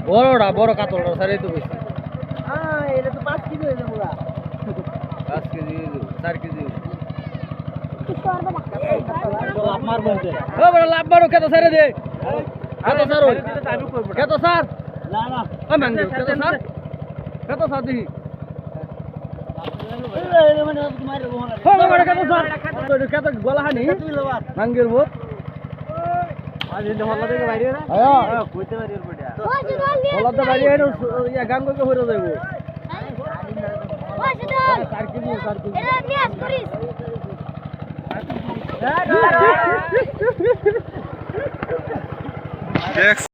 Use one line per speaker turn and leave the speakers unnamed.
বড়টা বড় কাতলটা সারে তো বেশি।
এটা তো 5 কেজি হয়ে যাবে
5 কেজি 4 কেজি
লাভ মারবো
ও বড় লাভ মারো কত সারে দে কত সার কত সার
না না
ও মাঙ্গে কত সার কত সার দি
মানে তোমার
ও বড় কত সার তো কত গলা হানি মাঙ্গের ভূত আজ ইন্দে হল্লা থেকে বাইরে না হ্যাঁ কইতে বাইরে পড়া হল্লা তো বাইরে এর ইয়া গাঙ্গ কে হইরা যাইবো সার কেজি এটা নিয়ে আস করিস